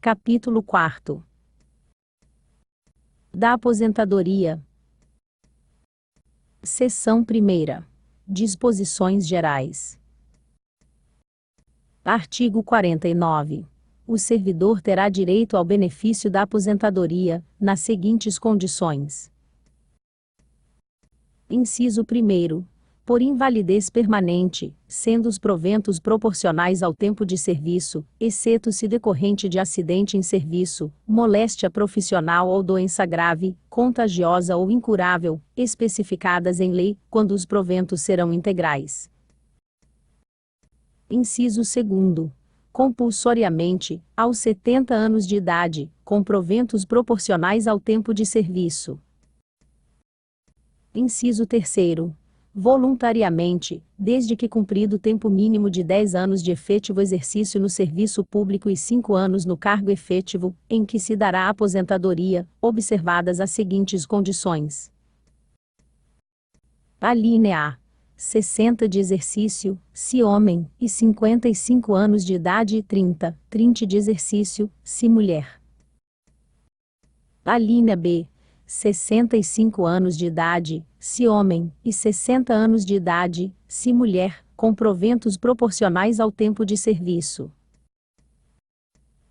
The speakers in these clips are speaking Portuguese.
Capítulo 4. Da aposentadoria. Seção 1ª. Disposições gerais. Artigo 49. O servidor terá direito ao benefício da aposentadoria, nas seguintes condições. Inciso 1º. Por invalidez permanente, sendo os proventos proporcionais ao tempo de serviço, exceto se decorrente de acidente em serviço, moléstia profissional ou doença grave, contagiosa ou incurável, especificadas em lei, quando os proventos serão integrais. Inciso 2º. Compulsoriamente, aos 70 anos de idade, com proventos proporcionais ao tempo de serviço. Inciso 3º. Voluntariamente, desde que cumprido o tempo mínimo de 10 anos de efetivo exercício no serviço público e 5 anos no cargo efetivo, em que se dará a aposentadoria, observadas as seguintes condições. Alínea A. 60 de exercício, se homem, e 55 anos de idade e 30 de exercício, se mulher. Alínea B. 65 anos de idade, se homem, e 60 anos de idade, se mulher, com proventos proporcionais ao tempo de serviço.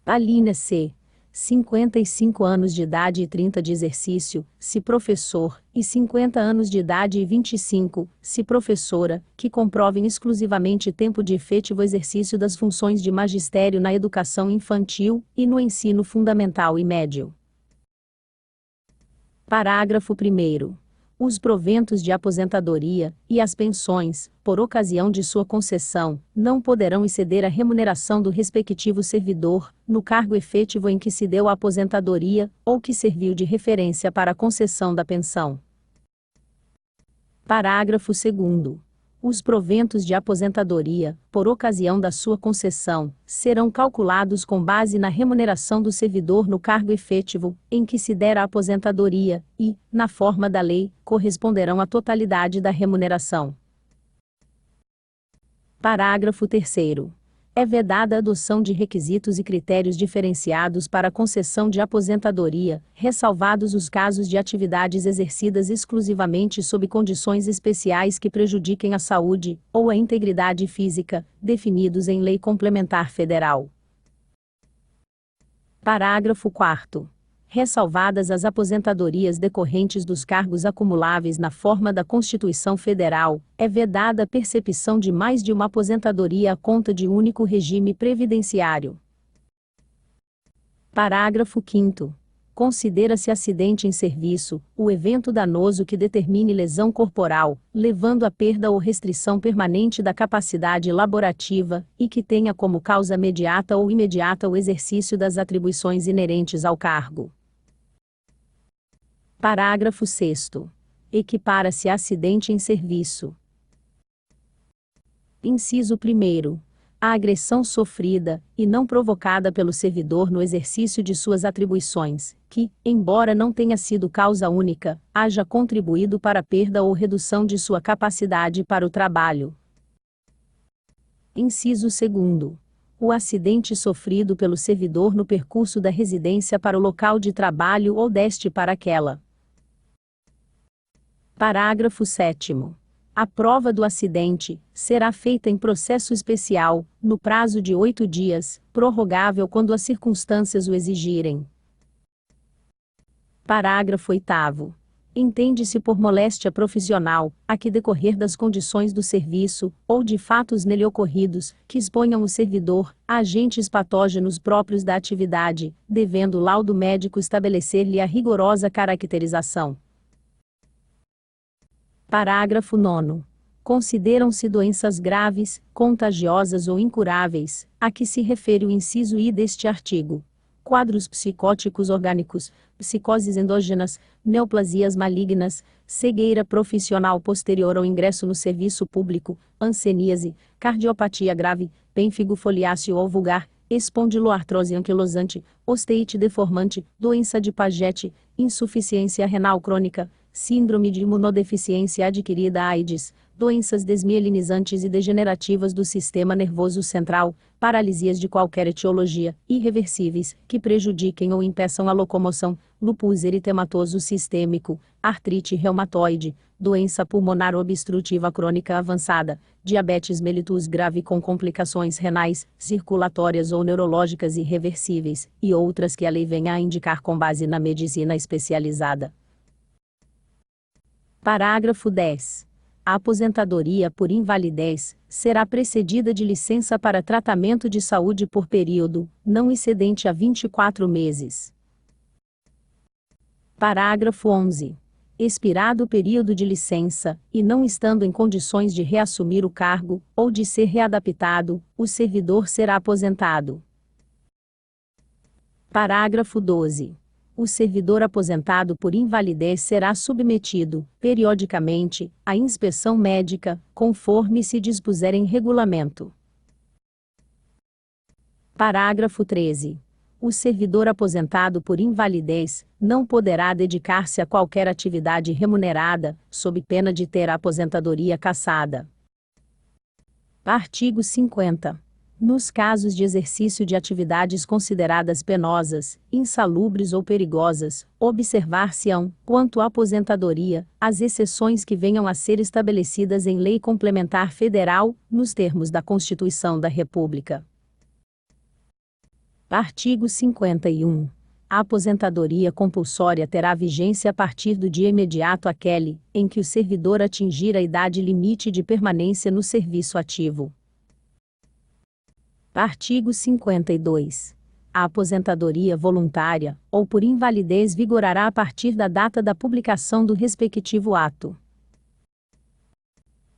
Alínea C. 55 anos de idade e 30 de exercício, se professor, e 50 anos de idade e 25, se professora, que comprovem exclusivamente tempo de efetivo exercício das funções de magistério na educação infantil, e no ensino fundamental e médio. Parágrafo 1º. Os proventos de aposentadoria, e as pensões, por ocasião de sua concessão, não poderão exceder a remuneração do respectivo servidor, no cargo efetivo em que se deu a aposentadoria, ou que serviu de referência para a concessão da pensão. Parágrafo 2º. Os proventos de aposentadoria, por ocasião da sua concessão, serão calculados com base na remuneração do servidor no cargo efetivo, em que se der a aposentadoria, e, na forma da lei, corresponderão à totalidade da remuneração. Parágrafo 3º. É vedada a adoção de requisitos e critérios diferenciados para a concessão de aposentadoria, ressalvados os casos de atividades exercidas exclusivamente sob condições especiais que prejudiquem a saúde, ou a integridade física, definidos em lei complementar federal. Parágrafo 4º. Ressalvadas as aposentadorias decorrentes dos cargos acumuláveis na forma da Constituição Federal, é vedada a percepção de mais de uma aposentadoria à conta de único regime previdenciário. Parágrafo 5º. Considera-se acidente em serviço o evento danoso que determine lesão corporal, levando à perda ou restrição permanente da capacidade laborativa, e que tenha como causa imediata ou imediata o exercício das atribuições inerentes ao cargo. Parágrafo 6º. Equipara-se a acidente em serviço. Inciso 1º. A agressão sofrida, e não provocada pelo servidor no exercício de suas atribuições, que, embora não tenha sido causa única, haja contribuído para a perda ou redução de sua capacidade para o trabalho. Inciso 2º. O acidente sofrido pelo servidor no percurso da residência para o local de trabalho ou deste para aquela. Parágrafo 7º. A prova do acidente será feita em processo especial, no prazo de 8 dias, prorrogável quando as circunstâncias o exigirem. Parágrafo 8º. Entende-se por moléstia profissional, a que decorrer das condições do serviço, ou de fatos nele ocorridos, que exponham o servidor a agentes patógenos próprios da atividade, devendo o laudo médico estabelecer-lhe a rigorosa caracterização. Parágrafo 9º. Consideram-se doenças graves, contagiosas ou incuráveis, a que se refere o inciso I deste artigo: quadros psicóticos orgânicos, psicoses endógenas, neoplasias malignas, cegueira profissional posterior ao ingresso no serviço público, hanseníase, cardiopatia grave, pênfigo foliáceo ou vulgar, espondiloartrose anquilosante, osteite deformante, doença de Paget, insuficiência renal crônica, síndrome de imunodeficiência adquirida AIDS, doenças desmielinizantes e degenerativas do sistema nervoso central, paralisias de qualquer etiologia, irreversíveis, que prejudiquem ou impeçam a locomoção, lúpus eritematoso sistêmico, artrite reumatoide, doença pulmonar obstrutiva crônica avançada, diabetes mellitus grave com complicações renais, circulatórias ou neurológicas irreversíveis, e outras que a lei venha a indicar com base na medicina especializada. Parágrafo 10. A aposentadoria por invalidez será precedida de licença para tratamento de saúde por período não excedente a 24 meses. Parágrafo 11. Expirado o período de licença, e não estando em condições de reassumir o cargo, ou de ser readaptado, o servidor será aposentado. Parágrafo 12. O servidor aposentado por invalidez será submetido, periodicamente, à inspeção médica, conforme se dispuser em regulamento. Parágrafo 13. O servidor aposentado por invalidez não poderá dedicar-se a qualquer atividade remunerada, sob pena de ter a aposentadoria cassada. Artigo 50. Nos casos de exercício de atividades consideradas penosas, insalubres ou perigosas, observar-se-ão, quanto à aposentadoria, as exceções que venham a ser estabelecidas em lei complementar federal, nos termos da Constituição da República. Artigo 51. A aposentadoria compulsória terá vigência a partir do dia imediato àquele em que o servidor atingir a idade limite de permanência no serviço ativo. Artigo 52. A aposentadoria voluntária, ou por invalidez vigorará a partir da data da publicação do respectivo ato.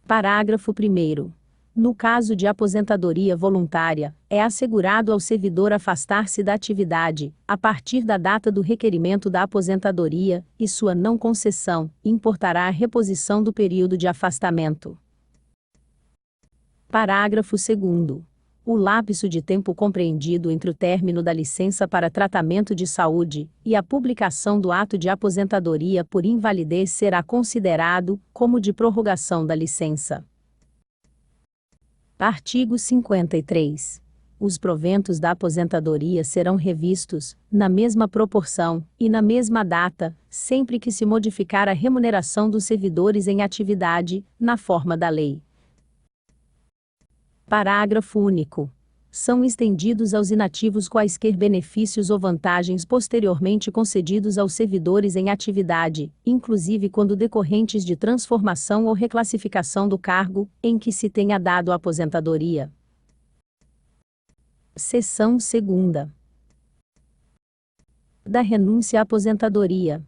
Parágrafo 1º. No caso de aposentadoria voluntária, é assegurado ao servidor afastar-se da atividade, a partir da data do requerimento da aposentadoria, e sua não concessão importará a reposição do período de afastamento. Parágrafo 2º. O lapso de tempo compreendido entre o término da licença para tratamento de saúde e a publicação do ato de aposentadoria por invalidez será considerado como de prorrogação da licença. Artigo 53. Os proventos da aposentadoria serão revistos, na mesma proporção e na mesma data, sempre que se modificar a remuneração dos servidores em atividade, na forma da lei. Parágrafo único. São estendidos aos inativos quaisquer benefícios ou vantagens posteriormente concedidos aos servidores em atividade, inclusive quando decorrentes de transformação ou reclassificação do cargo em que se tenha dado a aposentadoria. Seção 2ª. Da renúncia à aposentadoria.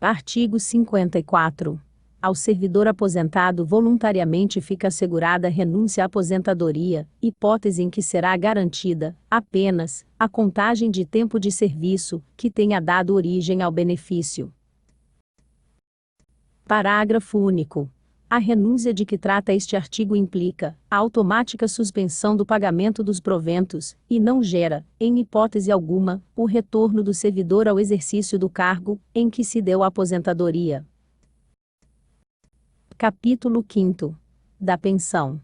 Artigo 54. Ao servidor aposentado voluntariamente fica assegurada a renúncia à aposentadoria, hipótese em que será garantida, apenas, a contagem de tempo de serviço, que tenha dado origem ao benefício. Parágrafo único. A renúncia de que trata este artigo implica a automática suspensão do pagamento dos proventos, e não gera, em hipótese alguma, o retorno do servidor ao exercício do cargo em que se deu a aposentadoria. Capítulo 5º. Da pensão.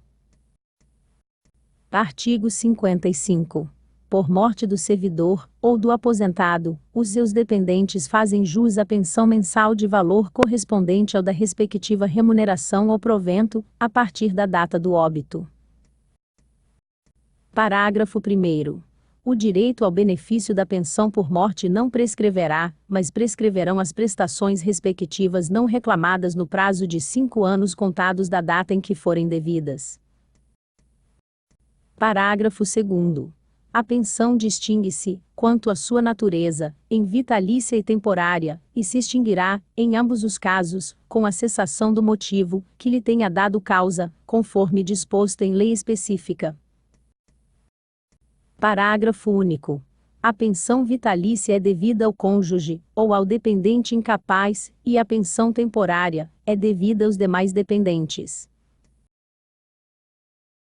Artigo 55. Por morte do servidor, ou do aposentado, os seus dependentes fazem jus à pensão mensal de valor correspondente ao da respectiva remuneração ou provento, a partir da data do óbito. Parágrafo 1º. O direito ao benefício da pensão por morte não prescreverá, mas prescreverão as prestações respectivas não reclamadas no prazo de 5 anos contados da data em que forem devidas. Parágrafo 2º. A pensão distingue-se, quanto à sua natureza, em vitalícia e temporária, e se extinguirá, em ambos os casos, com a cessação do motivo que lhe tenha dado causa, conforme disposto em lei específica. Parágrafo único. A pensão vitalícia é devida ao cônjuge, ou ao dependente incapaz, e a pensão temporária é devida aos demais dependentes.